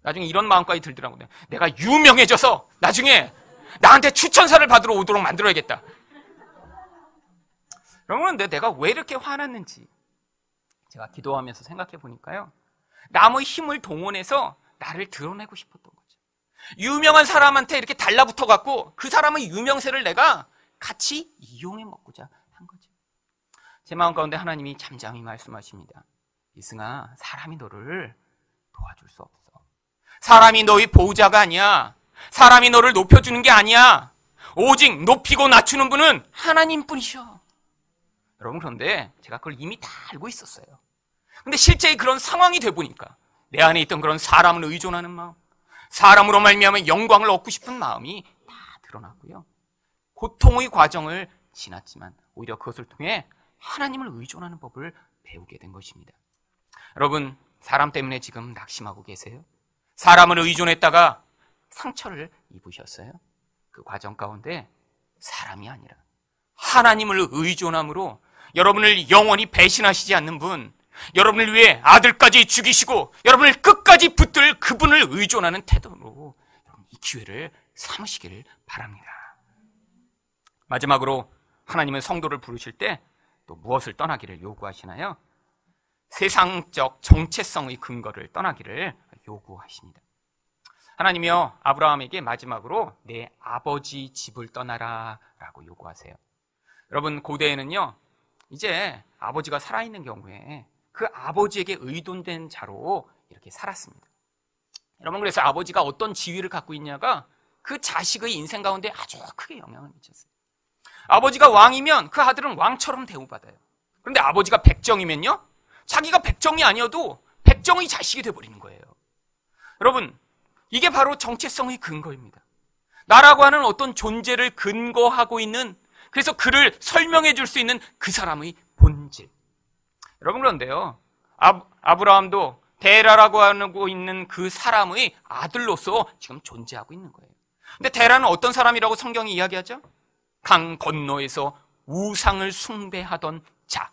나중에 이런 마음까지 들더라고요. 내가 유명해져서 나중에 나한테 추천사를 받으러 오도록 만들어야겠다. 여러분, 내가 왜 이렇게 화났는지 제가 기도하면서 생각해 보니까요, 남의 힘을 동원해서 나를 드러내고 싶었던 거죠. 유명한 사람한테 이렇게 달라붙어 갖고 그 사람의 유명세를 내가 같이 이용해 먹고자 한 거죠. 제 마음 가운데 하나님이 잠잠히 말씀하십니다. 이승아, 사람이 너를 도와줄 수 없어. 사람이 너의 보호자가 아니야. 사람이 너를 높여주는 게 아니야. 오직 높이고 낮추는 분은 하나님뿐이셔. 여러분, 그런데 제가 그걸 이미 다 알고 있었어요. 근데 실제 그런 상황이 돼 보니까 내 안에 있던 그런 사람을 의존하는 마음, 사람으로 말미암아 영광을 얻고 싶은 마음이 다 드러났고요. 고통의 과정을 지났지만 오히려 그것을 통해 하나님을 의존하는 법을 배우게 된 것입니다. 여러분, 사람 때문에 지금 낙심하고 계세요? 사람을 의존했다가 상처를 입으셨어요? 그 과정 가운데 사람이 아니라 하나님을 의존함으로 여러분을 영원히 배신하시지 않는 분, 여러분을 위해 아들까지 죽이시고 여러분을 끝까지 붙들 그분을 의존하는 태도로 이 기회를 삼으시기를 바랍니다. 마지막으로 하나님은 성도를 부르실 때 또 무엇을 떠나기를 요구하시나요? 세상적 정체성의 근거를 떠나기를 요구하십니다. 하나님이요, 아브라함에게 마지막으로 내 아버지 집을 떠나라 라고 요구하세요. 여러분, 고대에는요, 이제 아버지가 살아있는 경우에 그 아버지에게 의존된 자로 이렇게 살았습니다. 여러분, 그래서 아버지가 어떤 지위를 갖고 있냐가 그 자식의 인생 가운데 아주 크게 영향을 미쳤어요. 아버지가 왕이면 그 아들은 왕처럼 대우받아요. 그런데 아버지가 백정이면요, 자기가 백정이 아니어도 백정의 자식이 돼버리는 거예요. 여러분, 이게 바로 정체성의 근거입니다. 나라고 하는 어떤 존재를 근거하고 있는, 그래서 그를 설명해 줄 수 있는 그 사람의 본질. 여러분, 그런데요, 아브라함도 데라라고 하고 있는 그 사람의 아들로서 지금 존재하고 있는 거예요. 근데 데라는 어떤 사람이라고 성경이 이야기하죠? 강 건너에서 우상을 숭배하던 자.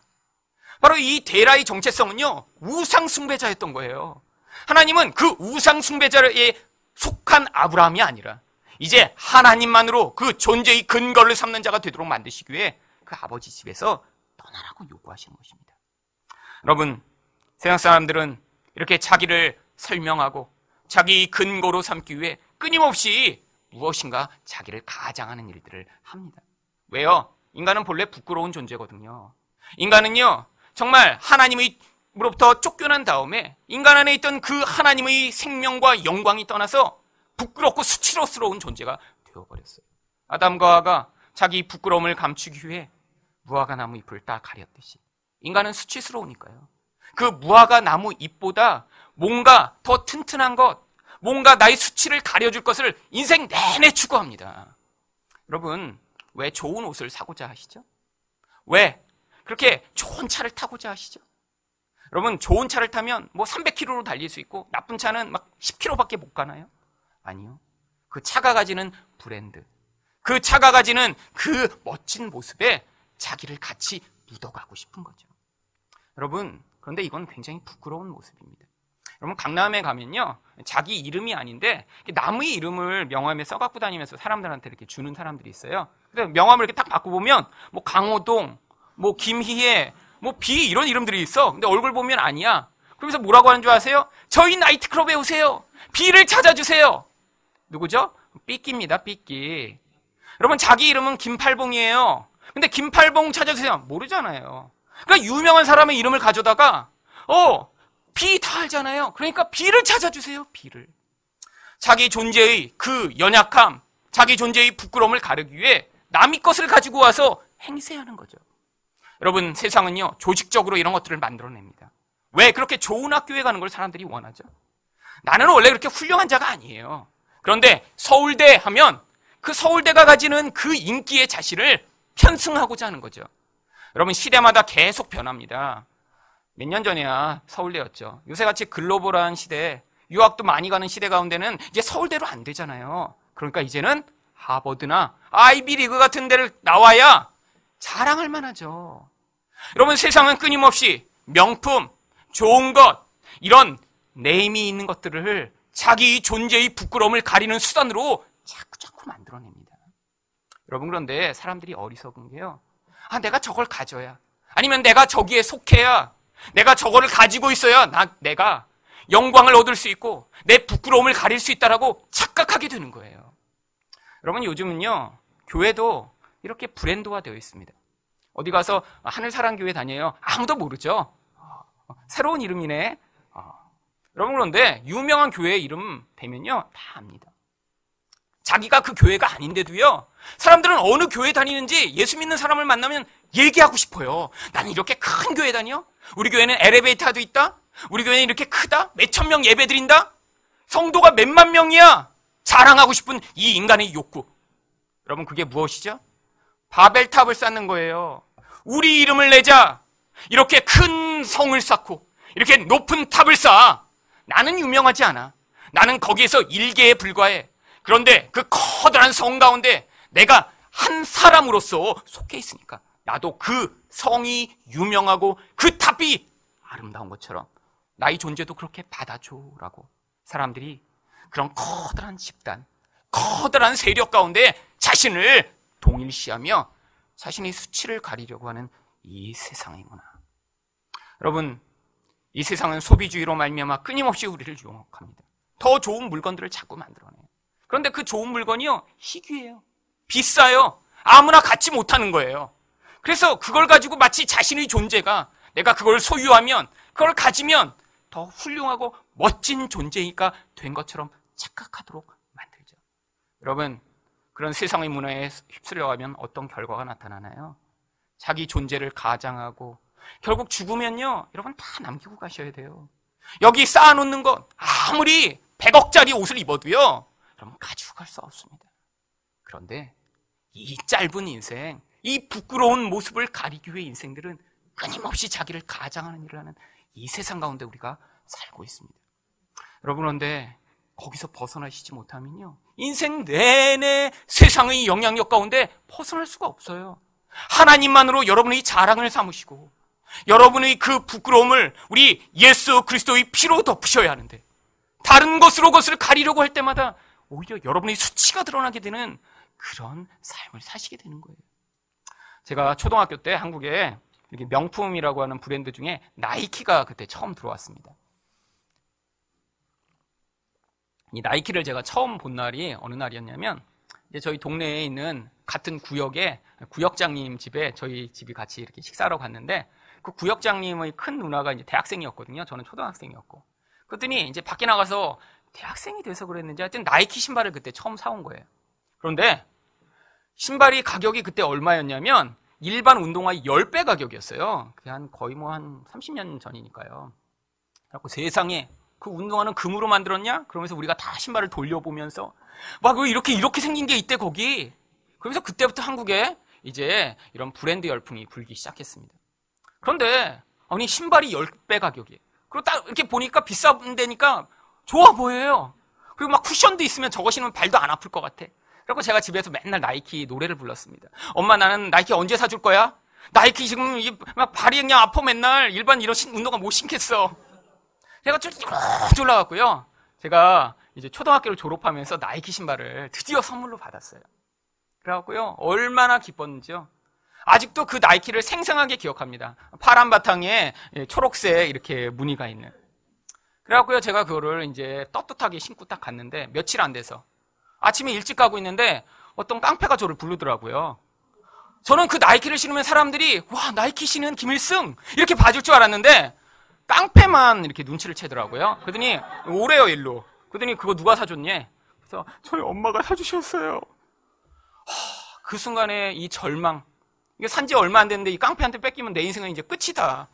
바로 이 데라의 정체성은요, 우상 숭배자였던 거예요. 하나님은 그 우상 숭배자에 속한 아브라함이 아니라 이제 하나님만으로 그 존재의 근거를 삼는 자가 되도록 만드시기 위해 그 아버지 집에서 떠나라고 요구하시는 것입니다. 여러분, 세상 사람들은 이렇게 자기를 설명하고 자기 근거로 삼기 위해 끊임없이 무엇인가 자기를 가장하는 일들을 합니다. 왜요? 인간은 본래 부끄러운 존재거든요. 인간은요, 정말 하나님으로부터 쫓겨난 다음에 인간 안에 있던 그 하나님의 생명과 영광이 떠나서 부끄럽고 수치스러운 존재가 되어버렸어요. 아담과 하와가 자기 부끄러움을 감추기 위해 무화과 나무 잎을 딱 가렸듯이 인간은 수치스러우니까요. 그 무화과 나무 잎보다 뭔가 더 튼튼한 것, 뭔가 나의 수치를 가려줄 것을 인생 내내 추구합니다. 여러분, 왜 좋은 옷을 사고자 하시죠? 왜 그렇게 좋은 차를 타고자 하시죠? 여러분, 좋은 차를 타면 뭐 300km로 달릴 수 있고 나쁜 차는 막 10km밖에 못 가나요? 아니요. 그 차가 가지는 브랜드, 그 차가 가지는 그 멋진 모습에 자기를 같이 묻어가고 싶은 거죠. 여러분, 그런데 이건 굉장히 부끄러운 모습입니다. 여러분, 강남에 가면요, 자기 이름이 아닌데 나무의 이름을 명함에 써갖고 다니면서 사람들한테 이렇게 주는 사람들이 있어요. 그래서 명함을 이렇게 딱 바꿔보면 뭐 강호동, 뭐 김희애, 뭐 비 이런 이름들이 있어. 근데 얼굴 보면 아니야. 그러면서 뭐라고 하는 줄 아세요? 저희 나이트클럽에 오세요. 비를 찾아주세요. 누구죠? 삐끼입니다. 삐끼. 여러분, 자기 이름은 김팔봉이에요. 근데 김팔봉 찾아주세요. 모르잖아요. 그러니까 유명한 사람의 이름을 가져다가 비 다 알잖아요. 그러니까 비를 찾아주세요. 비를. 자기 존재의 그 연약함, 자기 존재의 부끄러움을 가르기 위해 남의 것을 가지고 와서 행세하는 거죠. 여러분, 세상은요, 조직적으로 이런 것들을 만들어냅니다. 왜 그렇게 좋은 학교에 가는 걸 사람들이 원하죠? 나는 원래 그렇게 훌륭한 자가 아니에요. 그런데 서울대 하면 그 서울대가 가지는 그 인기의 자질을 편승하고자 하는 거죠. 여러분, 시대마다 계속 변합니다. 몇 년 전에야 서울대였죠. 요새같이 글로벌한 시대, 유학도 많이 가는 시대 가운데는 이제 서울대로 안 되잖아요. 그러니까 이제는 하버드나 아이비리그 같은 데를 나와야 자랑할 만하죠. 여러분, 세상은 끊임없이 명품, 좋은 것, 이런 네임이 있는 것들을 자기 존재의 부끄러움을 가리는 수단으로 자꾸 만들어냅니다. 여러분, 그런데 사람들이 어리석은 게요, 내가 저걸 가져야, 아니면 내가 저기에 속해야, 내가 저거를 가지고 있어야 내가 영광을 얻을 수 있고 내 부끄러움을 가릴 수 있다라고 착각하게 되는 거예요. 여러분, 요즘은요, 교회도 이렇게 브랜드화 되어 있습니다. 어디 가서 하늘사랑교회 다녀요. 아무도 모르죠. 새로운 이름이네. 여러분, 그런데 유명한 교회 이름 되면요, 다 압니다. 자기가 그 교회가 아닌데도요, 사람들은 어느 교회 다니는지 예수 믿는 사람을 만나면 얘기하고 싶어요. 나는 이렇게 큰 교회 다녀? 우리 교회는 엘리베이터도 있다? 우리 교회는 이렇게 크다? 몇천 명 예배 드린다? 성도가 몇만 명이야? 자랑하고 싶은 이 인간의 욕구. 여러분, 그게 무엇이죠? 바벨탑을 쌓는 거예요. 우리 이름을 내자. 이렇게 큰 성을 쌓고 이렇게 높은 탑을 쌓아. 나는 유명하지 않아. 나는 거기에서 일개에 불과해. 그런데 그 커다란 성 가운데 내가 한 사람으로서 속해 있으니까 나도 그 성이 유명하고 그 탑이 아름다운 것처럼 나의 존재도 그렇게 받아줘라고 사람들이 그런 커다란 집단, 커다란 세력 가운데 자신을 동일시하며 자신의 수치를 가리려고 하는 이 세상의 문화. 여러분, 이 세상은 소비주의로 말미암아 끊임없이 우리를 유혹합니다. 더 좋은 물건들을 자꾸 만들어내요. 그런데 그 좋은 물건이요, 희귀해요. 비싸요. 아무나 갖지 못하는 거예요. 그래서 그걸 가지고 마치 자신의 존재가 내가 그걸 소유하면, 그걸 가지면 더 훌륭하고 멋진 존재가 된 것처럼 착각하도록 만들죠. 여러분, 그런 세상의 문화에 휩쓸려가면 어떤 결과가 나타나나요? 자기 존재를 가장하고 결국 죽으면요, 여러분 다 남기고 가셔야 돼요. 여기 쌓아놓는 것 아무리 100억짜리 옷을 입어도요, 여러분 가지고 갈 수 없습니다. 그런데 이 짧은 인생, 이 부끄러운 모습을 가리기 위해 인생들은 끊임없이 자기를 가장하는 일을 하는 이 세상 가운데 우리가 살고 있습니다. 여러분, 그런데 거기서 벗어나시지 못하면요, 인생 내내 세상의 영향력 가운데 벗어날 수가 없어요. 하나님만으로 여러분의 자랑을 삼으시고 여러분의 그 부끄러움을 우리 예수 그리스도의 피로 덮으셔야 하는데, 다른 것으로 그것을 가리려고 할 때마다 오히려 여러분의 수치가 드러나게 되는 그런 삶을 사시게 되는 거예요. 제가 초등학교 때 한국에 이렇게 명품이라고 하는 브랜드 중에 나이키가 그때 처음 들어왔습니다. 이 나이키를 제가 처음 본 날이 어느 날이었냐면, 이제 저희 동네에 있는 같은 구역에 구역장님 집에 저희 집이 같이 이렇게 식사하러 갔는데, 그 구역장님의 큰 누나가 이제 대학생이었거든요. 저는 초등학생이었고. 그랬더니 이제 밖에 나가서 대학생이 돼서 그랬는지 하여튼 나이키 신발을 그때 처음 사온 거예요. 그런데 신발이 가격이 그때 얼마였냐면 일반 운동화의 10배 가격이었어요. 그게 거의 한 30년 전이니까요. 그래서 세상에 그 운동화는 금으로 만들었냐? 그러면서 우리가 다 신발을 돌려보면서 막 이렇게 생긴 게 있대 거기. 그러면서 그때부터 한국에 이제 이런 브랜드 열풍이 불기 시작했습니다. 그런데 아니 신발이 10배 가격이에요. 그리고 딱 이렇게 보니까 비싼 데니까 좋아 보여요. 그리고 막 쿠션도 있으면 저거 신으면 발도 안 아플 것 같아. 그래서 제가 집에서 맨날 나이키 노래를 불렀습니다. 엄마, 나는 나이키 언제 사줄 거야? 나이키 지금 막 발이 그냥 아파 맨날. 일반 이런 운동화 못 신겠어. 제가 쭉 올라갔고요. 제가 이제 초등학교를 졸업하면서 나이키 신발을 드디어 선물로 받았어요. 그래갖고요, 얼마나 기뻤는지요. 아직도 그 나이키를 생생하게 기억합니다. 파란 바탕에 초록색 이렇게 무늬가 있는. 그래갖고요, 제가 그거를 이제 떳떳하게 신고 딱 갔는데 며칠 안 돼서 아침에 일찍 가고 있는데 어떤 깡패가 저를 부르더라고요. 저는 그 나이키를 신으면 사람들이 와, 나이키 신은 김일승 이렇게 봐줄 줄 알았는데 깡패만 이렇게 눈치를 채더라고요. 그러더니 오래요 일로. 그러더니 그거 누가 사줬니? 그래서 저희 엄마가 사주셨어요. 그 순간에 이 절망. 이게 산지 얼마 안 됐는데 이 깡패한테 뺏기면 내 인생은 이제 끝이다.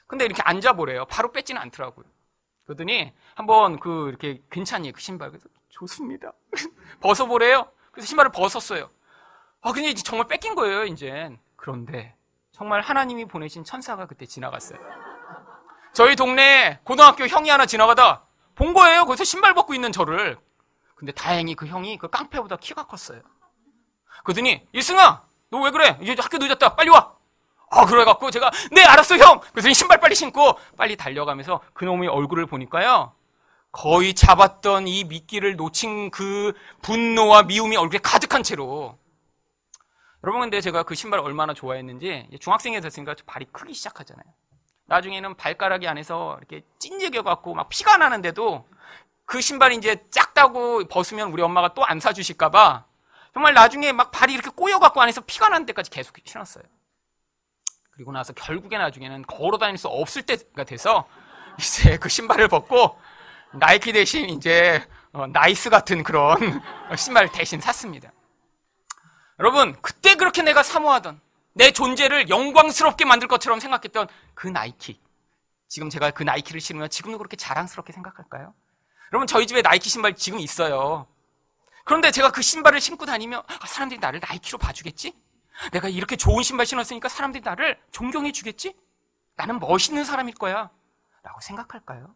근데 이렇게 앉아보래요. 바로 뺏지는 않더라고요. 그러더니 한번 이렇게 괜찮니? 그 신발. 그래서 좋습니다. 벗어보래요. 그래서 신발을 벗었어요. 근데 이제 정말 뺏긴 거예요, 이젠. 그런데 정말 하나님이 보내신 천사가 그때 지나갔어요. 저희 동네에 고등학교 형이 하나 지나가다 본 거예요. 거기서 신발 벗고 있는 저를. 근데 다행히 그 형이 그 깡패보다 키가 컸어요. 그러더니 일승아, 너 왜 그래? 이제 학교 늦었다. 빨리 와. 그래갖고 제가 네 알았어 형. 그래서 신발 빨리 신고 빨리 달려가면서 그놈의 얼굴을 보니까요, 거의 잡았던 이 미끼를 놓친 그 분노와 미움이 얼굴에 가득한 채로. 여러분, 근데 제가 그 신발을 얼마나 좋아했는지 중학생이 됐으니까 발이 크기 시작하잖아요. 나중에는 발가락이 안에서 이렇게 찐득여갖고 막 피가 나는데도 그 신발이 이제 작다고 벗으면 우리 엄마가 또 안 사주실까봐 정말 나중에 막 발이 이렇게 꼬여갖고 안에서 피가 나는 데까지 계속 신었어요. 그리고 나서 결국에 나중에는 걸어 다닐 수 없을 때가 돼서 이제 그 신발을 벗고 나이키 대신 이제 나이스 같은 그런 신발을 대신 샀습니다. 여러분, 그때 그렇게 내가 사모하던 내 존재를 영광스럽게 만들 것처럼 생각했던 그 나이키. 지금 제가 그 나이키를 신으면 지금도 그렇게 자랑스럽게 생각할까요? 여러분, 저희 집에 나이키 신발 지금 있어요. 그런데 제가 그 신발을 신고 다니면 사람들이 나를 나이키로 봐주겠지? 내가 이렇게 좋은 신발 신었으니까 사람들이 나를 존경해 주겠지? 나는 멋있는 사람일 거야 라고 생각할까요?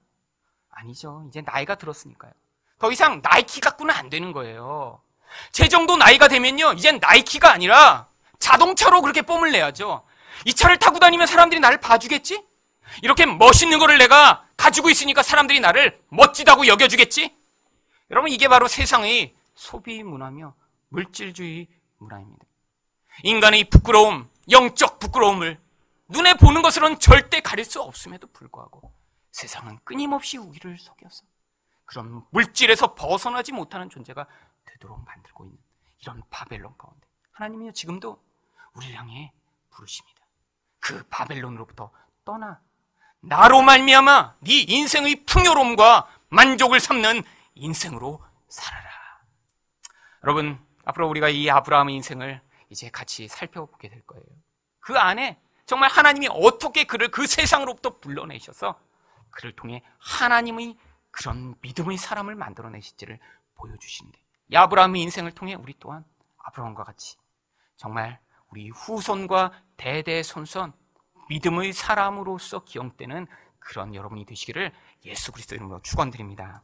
아니죠. 이제 나이가 들었으니까요. 더 이상 나이키 갖고는 안 되는 거예요. 제 정도 나이가 되면요, 이젠 나이키가 아니라 자동차로 그렇게 뽐을 내야죠. 이 차를 타고 다니면 사람들이 나를 봐주겠지? 이렇게 멋있는 거를 내가 가지고 있으니까 사람들이 나를 멋지다고 여겨주겠지? 여러분, 이게 바로 세상의 소비 문화며 물질주의 문화입니다. 인간의 부끄러움, 영적 부끄러움을 눈에 보는 것으로는 절대 가릴 수 없음에도 불구하고 세상은 끊임없이 우리를 속여서 그런 물질에서 벗어나지 못하는 존재가 되도록 만들고 있는 이런 바벨론 가운데 하나님이요, 지금도 우리를 향해 부르십니다. 그 바벨론으로부터 떠나 나로 말미암아 네 인생의 풍요로움과 만족을 삼는 인생으로 살아라. 여러분, 앞으로 우리가 이 아브라함의 인생을 이제 같이 살펴보게 될 거예요. 그 안에 정말 하나님이 어떻게 그를 그 세상으로부터 불러내셔서 그를 통해 하나님의 그런 믿음의 사람을 만들어내실지를 보여주시는데, 이 아브라함의 인생을 통해 우리 또한 아브라함과 같이 정말 우리 후손과 대대손손 믿음의 사람으로서 기억되는 그런 여러분이 되시기를 예수 그리스도 이름으로 축원드립니다.